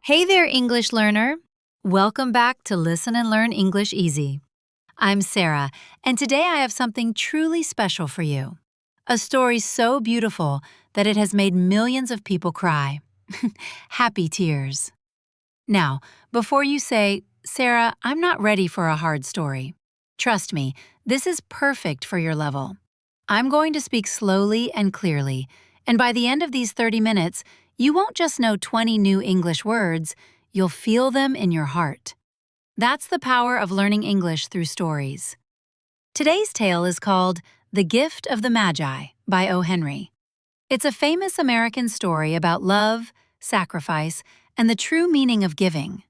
Hey there, English learner. Welcome back to Listen and Learn English Easy. I'm Sarah, and today I have something truly special for you. A story so beautiful that it has made millions of people cry. Happy tears. Now, before you say, Sarah, I'm not ready for a hard story. Trust me, this is perfect for your level. I'm going to speak slowly and clearly, and by the end of these 30 minutes, you won't just know 20 new English words, you'll feel them in your heart. That's the power of learning English through stories. Today's tale is called The Gift of the Magi by O. Henry. It's a famous American story about love, sacrifice, and the true meaning of giving.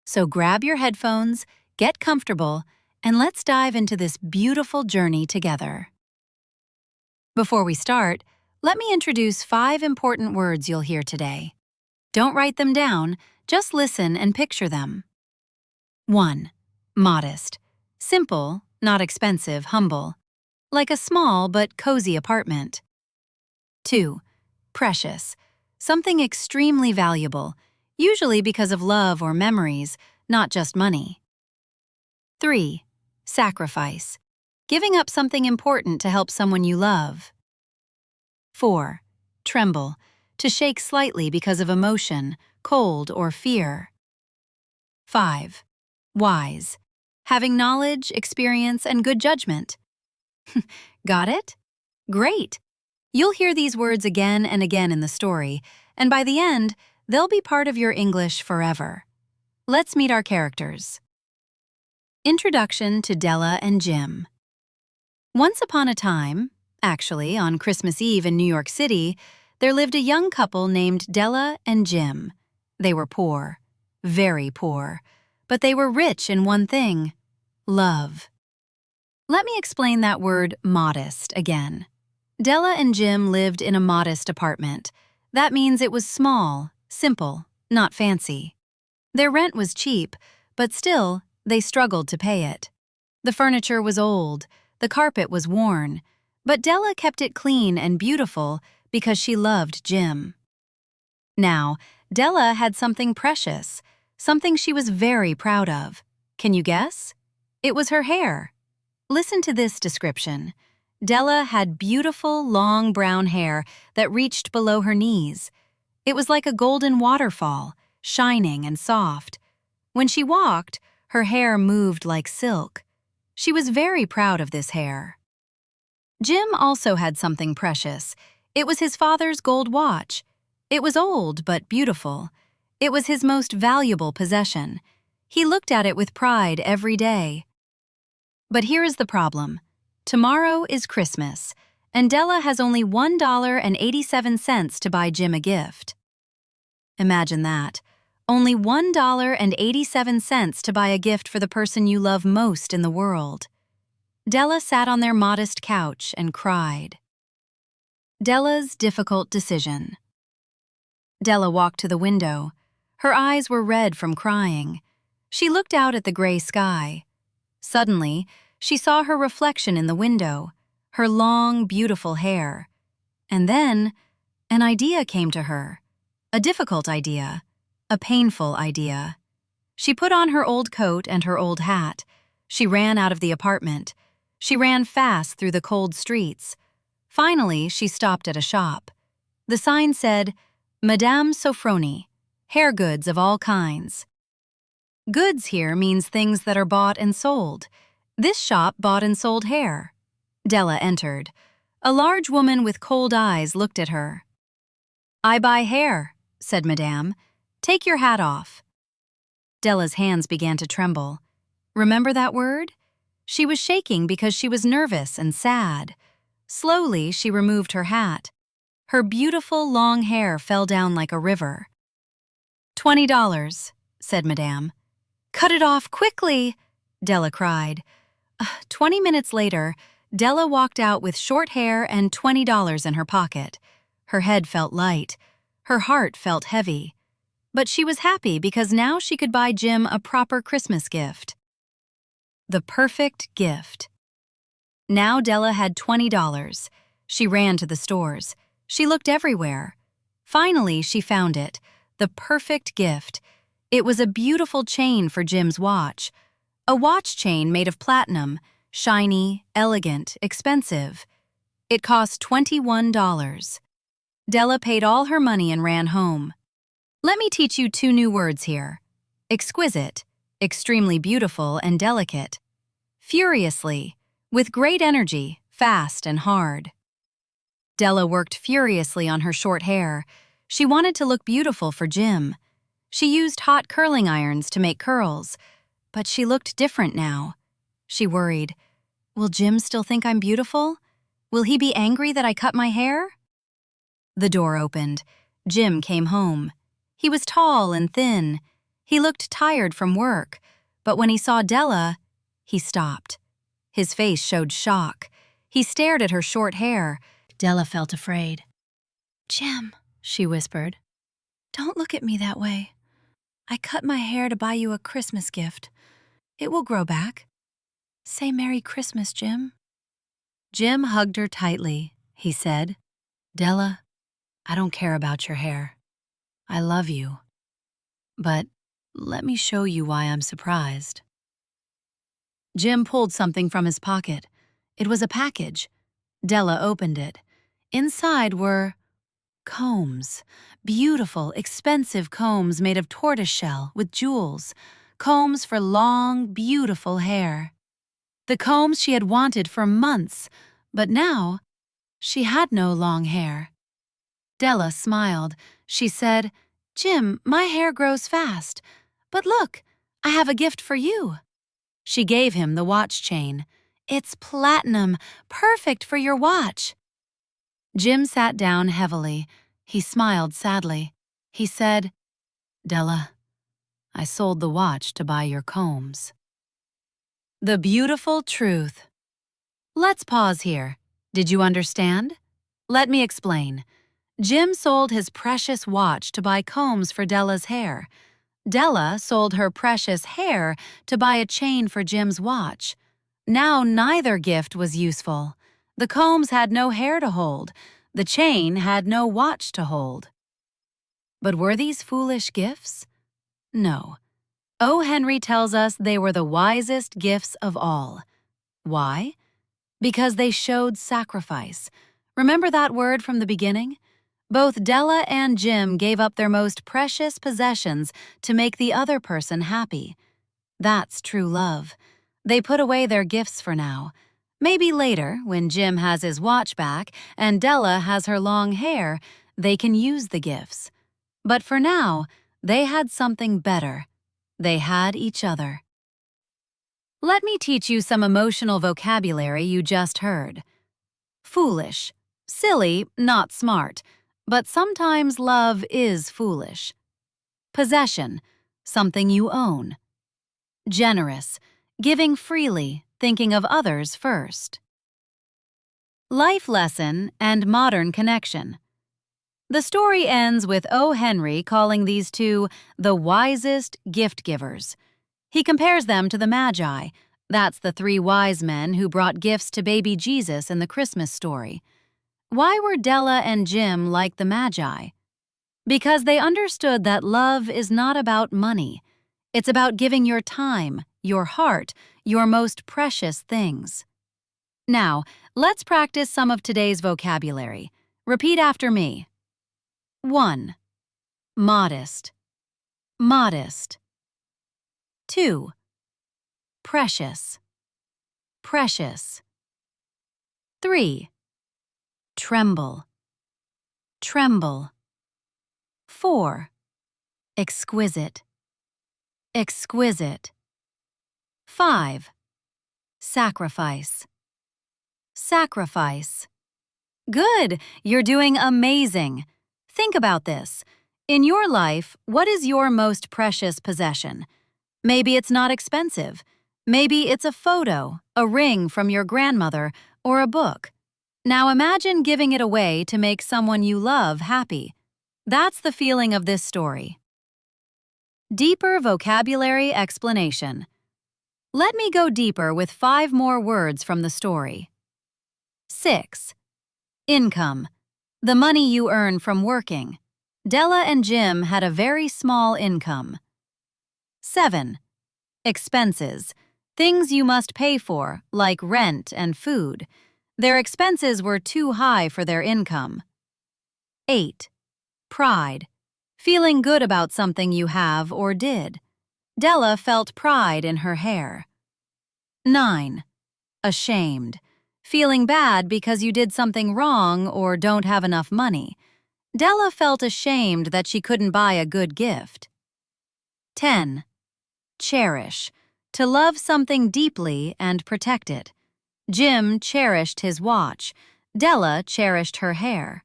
So grab your headphones, get comfortable, and let's dive into this beautiful journey together. Before we start, let me introduce 5 important words you'll hear today. Don't write them down, just listen and picture them. 1. Modest. Simple, not expensive, humble. Like a small but cozy apartment. 2. Precious. Something extremely valuable, usually because of love or memories, not just money. 3. Sacrifice. Giving up something important to help someone you love. 4. Tremble. To shake slightly because of emotion, cold, or fear. 5. Wise. Having knowledge, experience, and good judgment. Got it? Great! You'll hear these words again and again in the story, and by the end, they'll be part of your English forever. Let's meet our characters. Introduction to Della and Jim. Once upon a time, actually on Christmas Eve in New York City, there lived a young couple named Della and Jim. They were poor, very poor, but they were rich in one thing: love. Let me explain that word modest again. Della and Jim lived in a modest apartment. That means it was small, simple, not fancy. Their rent was cheap, but still, they struggled to pay it. The furniture was old, the carpet was worn, but Della kept it clean and beautiful because she loved Jim. Now, Della had something precious, something she was very proud of. Can you guess? It was her hair. Listen to this description. Della had beautiful, long brown hair that reached below her knees. It was like a golden waterfall, shining and soft. When she walked, her hair moved like silk. She was very proud of this hair. Jim also had something precious. It was his father's gold watch. It was old but beautiful. It was his most valuable possession. He looked at it with pride every day. But here is the problem. Tomorrow is Christmas, and Della has only $1.87 to buy Jim a gift. Imagine that. Only $1.87 to buy a gift for the person you love most in the world. Della sat on their modest couch and cried. Della's difficult decision. Della walked to the window. Her eyes were red from crying. She looked out at the gray sky. Suddenly, she saw her reflection in the window, her long, beautiful hair. And then, an idea came to her. A difficult idea. A painful idea. She put on her old coat and her old hat. She ran out of the apartment. She ran fast through the cold streets. Finally, she stopped at a shop. The sign said, Madame Sofroni, hair goods of all kinds. Goods here means things that are bought and sold. This shop bought and sold hair. Della entered. A large woman with cold eyes looked at her. I buy hair, said Madame. Take your hat off. Della's hands began to tremble. Remember that word? She was shaking because she was nervous and sad. Slowly, she removed her hat. Her beautiful long hair fell down like a river. $20, said Madame. Cut it off quickly, Della cried. 20 minutes later, Della walked out with short hair and $20 in her pocket. Her head felt light. Her heart felt heavy. But she was happy because now she could buy Jim a proper Christmas gift. The perfect gift. Now Della had $20. She ran to the stores. She looked everywhere. Finally, she found it, the perfect gift. It was a beautiful chain for Jim's watch. A watch chain made of platinum, shiny, elegant, expensive. It cost $21. Della paid all her money and ran home. Let me teach you two new words here. Exquisite, extremely beautiful and delicate. Furiously, with great energy, fast and hard. Della worked furiously on her short hair. She wanted to look beautiful for Jim. She used hot curling irons to make curls, but she looked different now. She worried, will Jim still think I'm beautiful? Will he be angry that I cut my hair? The door opened. Jim came home. He was tall and thin. He looked tired from work, but when he saw Della, he stopped. His face showed shock. He stared at her short hair. Della felt afraid. "Jim," she whispered, "don't look at me that way. I cut my hair to buy you a Christmas gift. It will grow back. Say Merry Christmas, Jim." Jim hugged her tightly. He said, "Della, I don't care about your hair. I love you. But let me show you why I'm surprised." Jim pulled something from his pocket. It was a package. Della opened it. Inside were combs, beautiful, expensive combs made of tortoiseshell with jewels, combs for long, beautiful hair. The combs she had wanted for months, but now she had no long hair. Della smiled. She said, "Jim, my hair grows fast, but look, I have a gift for you." She gave him the watch chain. "It's platinum, perfect for your watch." Jim sat down heavily. He smiled sadly. He said, "Della, I sold the watch to buy your combs." The beautiful truth. Let's pause here. Did you understand? Let me explain. Jim sold his precious watch to buy combs for Della's hair. Della sold her precious hair to buy a chain for Jim's watch. Now neither gift was useful. The combs had no hair to hold. The chain had no watch to hold. But were these foolish gifts? No. O. Henry tells us they were the wisest gifts of all. Why? Because they showed sacrifice. Remember that word from the beginning? Both Della and Jim gave up their most precious possessions to make the other person happy. That's true love. They put away their gifts for now. Maybe later, when Jim has his watch back and Della has her long hair, they can use the gifts. But for now, they had something better. They had each other. Let me teach you some emotional vocabulary you just heard. Foolish. Silly, not smart. But sometimes love is foolish. Possession. Something you own. Generous. Giving freely, thinking of others first. Life lesson and modern connection. The story ends with O. Henry calling these two the wisest gift givers. He compares them to the Magi. That's the three wise men who brought gifts to baby Jesus in the Christmas story. Why were Della and Jim like the Magi? Because they understood that love is not about money. It's about giving your time, your heart, your most precious things. Now, let's practice some of today's vocabulary. Repeat after me. 1. Modest. Modest. 2. Precious. Precious. 3. Tremble. Tremble. 4. Exquisite. Exquisite. 5. Sacrifice. Sacrifice. Good! You're doing amazing. Think about this. In your life, what is your most precious possession? Maybe it's not expensive. Maybe it's a photo, a ring from your grandmother, or a book. Now imagine giving it away to make someone you love happy. That's the feeling of this story. Deeper vocabulary explanation. Let me go deeper with 5 more words from the story. 6. Income. The money you earn from working. Della and Jim had a very small income. 7. Expenses. Things you must pay for, like rent and food. Their expenses were too high for their income. 8. Pride. Feeling good about something you have or did. Della felt pride in her hair. 9. Ashamed. Feeling bad because you did something wrong or don't have enough money. Della felt ashamed that she couldn't buy a good gift. 10. Cherish. To love something deeply and protect it. Jim cherished his watch. Della cherished her hair.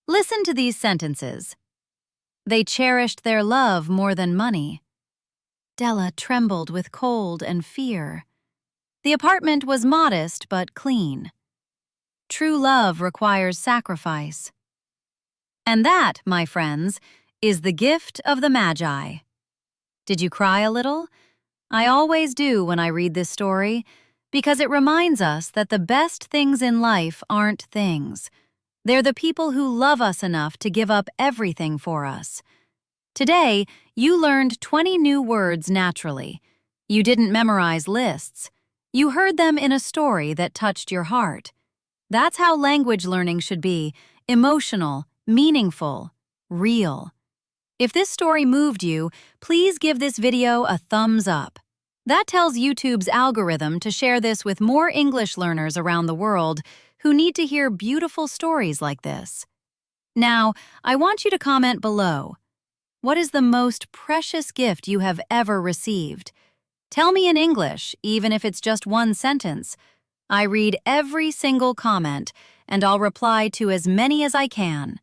Listen to these sentences. They cherished their love more than money. Della trembled with cold and fear. The apartment was modest but clean. True love requires sacrifice. And that, my friends, is the gift of the Magi. Did you cry a little? I always do when I read this story, because it reminds us that the best things in life aren't things. They're the people who love us enough to give up everything for us. Today, you learned 20 new words naturally. You didn't memorize lists. You heard them in a story that touched your heart. That's how language learning should be: emotional, meaningful, real. If this story moved you, please give this video a thumbs up. That tells YouTube's algorithm to share this with more English learners around the world who need to hear beautiful stories like this. Now, I want you to comment below. What is the most precious gift you have ever received? Tell me in English, even if it's just one sentence. I read every single comment, and I'll reply to as many as I can.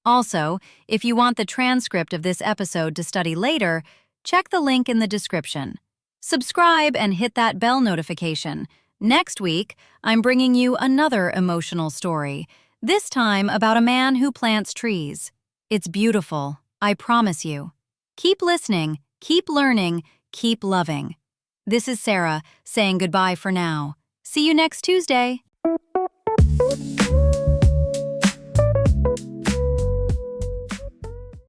Also, if you want the transcript of this episode to study later, check the link in the description. Subscribe and hit that bell notification. Next week, I'm bringing you another emotional story, this time about a man who plants trees. It's beautiful, I promise you. Keep listening, keep learning, keep loving. This is Sarah saying goodbye for now. See you next Tuesday.